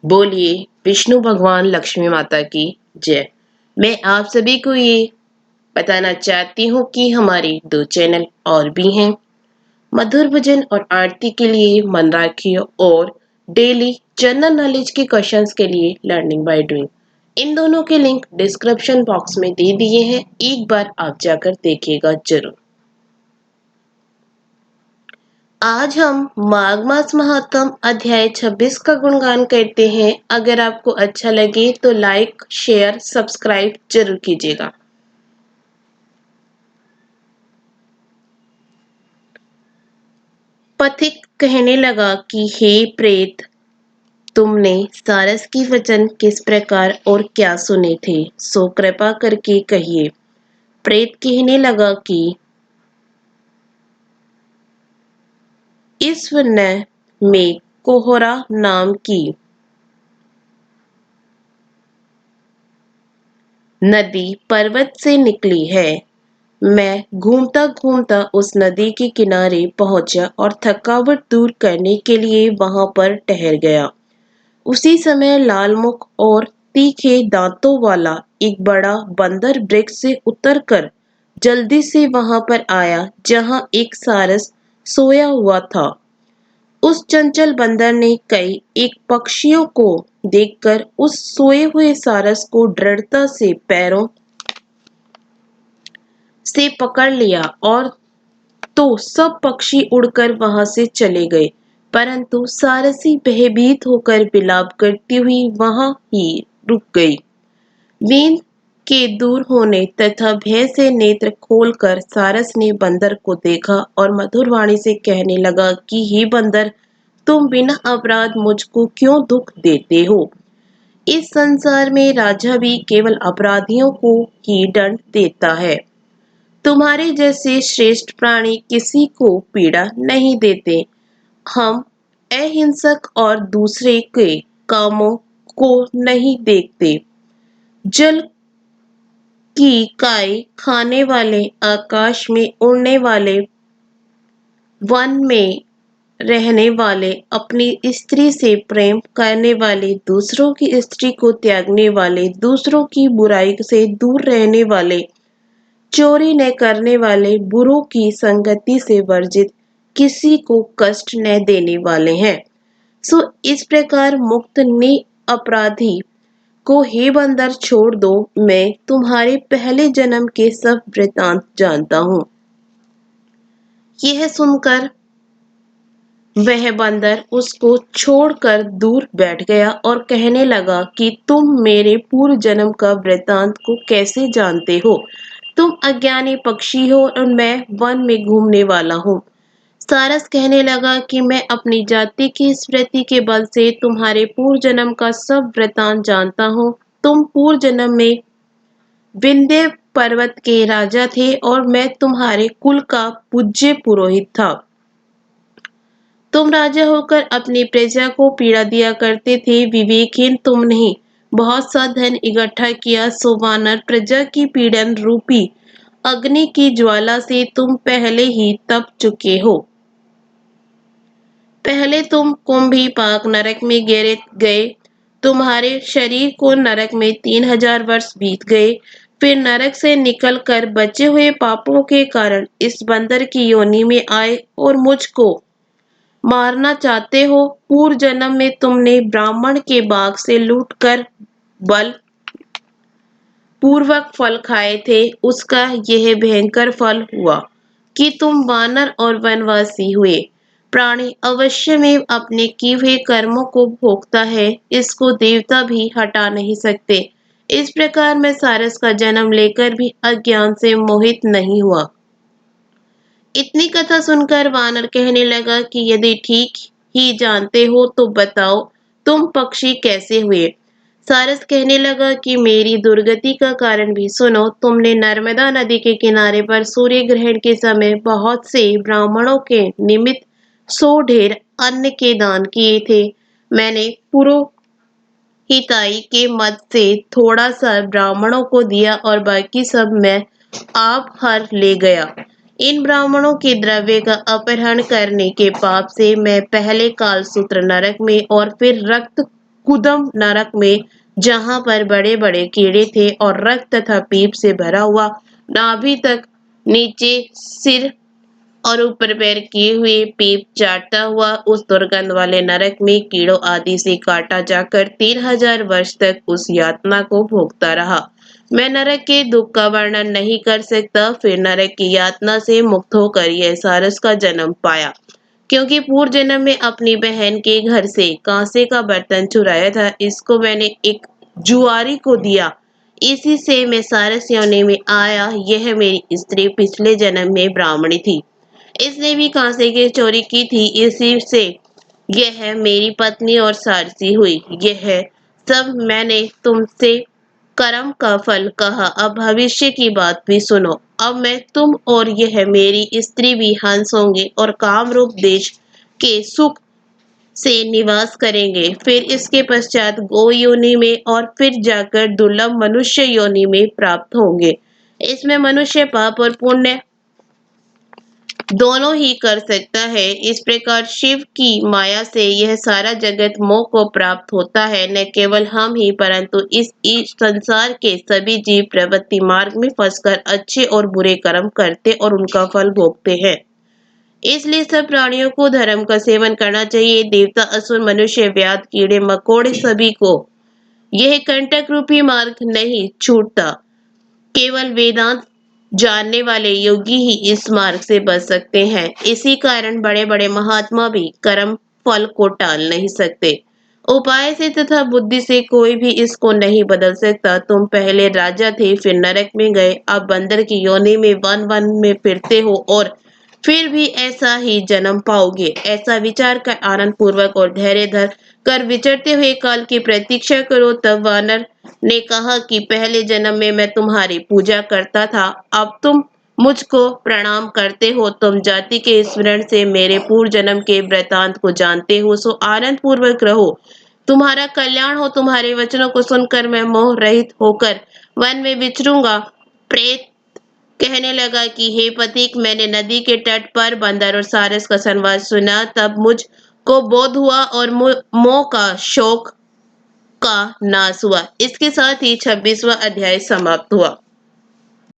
बोलिए विष्णु भगवान लक्ष्मी माता की जय। मैं आप सभी को ये बताना चाहती हूँ कि हमारे 2 चैनल और भी हैं। मधुर भजन और आरती के लिए मन राखिए और डेली जनरल नॉलेज के क्वेश्चंस के लिए लर्निंग बाय डूइंग। इन दोनों के लिंक डिस्क्रिप्शन बॉक्स में दे दिए हैं, एक बार आप जाकर देखिएगा जरूर। आज हम माघ मास महात्म अध्याय 26 का गुणगान करते हैं। अगर आपको अच्छा लगे तो लाइक शेयर सब्सक्राइब जरूर कीजिएगा। पथिक कहने लगा कि हे प्रेत, तुमने सारस की वचन किस प्रकार और क्या सुने थे, सो कृपा करके कहिए। प्रेत कहने लगा कि इस वन में कोहरा नाम की नदी पर्वत से निकली है। मैं घूमता घूमता उस नदी के किनारे पहुंचा और थकावट दूर करने के लिए वहां पर ठहर गया। उसी समय लाल मुख और तीखे दांतों वाला एक बड़ा बंदर वृक्ष से उतरकर जल्दी से वहां पर आया जहां एक सारस सोया हुआ था। उस चंचल बंदर ने कई एक पक्षियों को देखकर उस सोए हुए सारस को दृढ़ता से पैरों से पकड़ लिया और तो सब पक्षी उड़कर वहां से चले गए, परंतु सारसी भयभीत होकर विलाप करती हुई वहां ही रुक गई। नींद के दूर होने तथा भय से नेत्र खोलकर सारस ने बंदर को देखा और मधुर वाणी से कहने लगा कि हे बंदर, तुम बिना अपराध मुझको क्यों दुख देते हो। इस संसार में राजा भी केवल अपराधियों को ही दंड देता है। तुम्हारे जैसे श्रेष्ठ प्राणी किसी को पीड़ा नहीं देते। हम अहिंसक और दूसरे के कामों को नहीं देखते। जल की काय खाने वाले, आकाश में उड़ने वाले, वन में रहने वाले, अपनी स्त्री से प्रेम करने वाले, दूसरों की स्त्री को त्यागने वाले, दूसरों की बुराई से दूर रहने वाले, चोरी न करने वाले, बुरों की संगति से वर्जित, किसी को कष्ट न देने वाले हैं। सो इस प्रकार मुक्त अपराधी को हे बंदर छोड़ दो। मैं तुम्हारे पहले जन्म के सब वृतांत जानता हूँ। यह सुनकर वह बंदर उसको छोड़कर दूर बैठ गया और कहने लगा कि तुम मेरे पूर्व जन्म का वृतांत को कैसे जानते हो। तुम अज्ञानी पक्षी हो और मैं वन में घूमने वाला हूँ। सारस कहने लगा कि मैं अपनी जाति की स्मृति के बल से तुम्हारे पूर्व जन्म का सब वृतांत जानता हूँ। तुम पूर्व जन्म में विंध्य पर्वत के राजा थे और मैं तुम्हारे कुल का पूज्य पुरोहित था। तुम राजा होकर अपनी प्रजा को पीड़ा दिया करते थे। विवेकहीन तुम नहीं, बहुत सा धन इकट्ठा किया, सो वानर प्रजा की पीड़न रूपी अग्नि की ज्वाला से तुम पहले ही तप चुके हो। पहले तुम कुंभी पाक नरक में गिर गए। तुम्हारे शरीर को नरक में 3000 वर्ष बीत गए। फिर नरक से निकलकर बचे हुए पापों के कारण इस बंदर की योनि में आए और मुझको मारना चाहते हो। पूर्व जन्म में तुमने ब्राह्मण के बाग से लूटकर बल पूर्वक फल खाए थे। उसका यह भयंकर फल हुआ कि तुम वानर और वनवासी हुए। प्राणी अवश्य में अपने किए हुए कर्मों को भोगता है, इसको देवता भी हटा नहीं सकते। इस प्रकार मैं सारस का जन्म लेकर भी अज्ञान से मोहित नहीं हुआ। इतनी कथा सुनकर वानर कहने लगा कि यदि ठीक ही जानते हो तो बताओ, तुम पक्षी कैसे हुए। सारस कहने लगा कि मेरी दुर्गति का कारण भी सुनो। तुमने नर्मदा नदी के किनारे पर सूर्य ग्रहण के समय बहुत से ब्राह्मणों के निमित्त 100 ढेर अन्न के दान किए थे। मैंने पुरोहिताई के मद से थोड़ा सा ब्राह्मणों को दिया और बाकी सब मैं आप हर ले गया। इन ब्राह्मणों के द्रव्य का अपहरण करने के पाप से मैं पहले कालसूत्र नरक में और फिर रक्त कुदम नरक में, जहां पर बड़े बड़े कीड़े थे और रक्त तथा पीप से भरा हुआ नाभि तक नीचे सिर और ऊपर पैर किए हुए पीप चाटता हुआ उस दुर्गंध वाले नरक में कीड़ों आदि से काटा जाकर 3000 वर्ष तक उस यातना को भोगता रहा। मैं नरक के दुख का वर्णन नहीं कर सकता। फिर नरक की यातना से मुक्त होकर यह सारस का जन्म पाया, क्योंकि पूर्व जन्म में अपनी बहन के घर से कांसे का बर्तन चुराया था। इसको मैंने एक जुआरी को दिया, इसी से मैं सारस योनि में आया। यह मेरी स्त्री पिछले जन्म में ब्राह्मणी थी, इसने भी कांसे की चोरी की थी, इसी से यह मेरी पत्नी और सारसी हुई। यह सब मैंने तुमसे कर्म का फल कहा, अब भविष्य की बात भी सुनो। अब मैं, तुम और यह मेरी स्त्री भी हंस होंगे और कामरूप देश के सुख से निवास करेंगे। फिर इसके पश्चात गो योनि में और फिर जाकर दुर्लभ मनुष्य योनि में प्राप्त होंगे। इसमें मनुष्य पाप और पुण्य दोनों ही कर सकता है। इस प्रकार शिव की माया से यह सारा जगत मोह को प्राप्त होता है। न केवल हम ही, परंतु इस संसार के सभी जीव प्रवृत्ति मार्ग में फंसकर अच्छे और बुरे कर्म करते और उनका फल भोगते हैं। इसलिए सब प्राणियों को धर्म का सेवन करना चाहिए। देवता, असुर, मनुष्य, व्याध, कीड़े मकोड़े, सभी को यह कंटक रूपी मार्ग नहीं छूटता। केवल वेदांत जानने वाले योगी ही इस मार्ग से बच सकते हैं। इसी कारण बड़े बड़े महात्मा भी कर्म फल को टाल नहीं सकते। उपाय से तथा बुद्धि से कोई भी इसको नहीं बदल सकता। तुम पहले राजा थे, फिर नरक में गए, अब बंदर की योनि में वन वन में फिरते हो और फिर भी ऐसा ही जन्म पाओगे। ऐसा विचार कर आनंद पूर्वक और धैर्य धर कर विचरते हुए काल की प्रतीक्षा करो। तब वानर ने कहा कि पहले जन्म में मैं तुम्हारी पूजा करता था, अब तुम मुझको प्रणाम करते हो। तुम जाति के स्मरण से मेरे पूर्व जन्म के वृतांत को जानते हो, सो आनंद पूर्वक रहो। तुम्हारा कल्याण हो। तुम्हारे वचनों को सुनकर मैं मोह रहित होकर वन में विचरूंगा। प्रेत कहने लगा कि हे पथिक, मैंने नदी के तट पर बंदर और सारस का संवाद सुना, तब मुझ को बोध हुआ और मोह का शोक का नाश हुआ। इसके साथ ही 26वां अध्याय समाप्त हुआ।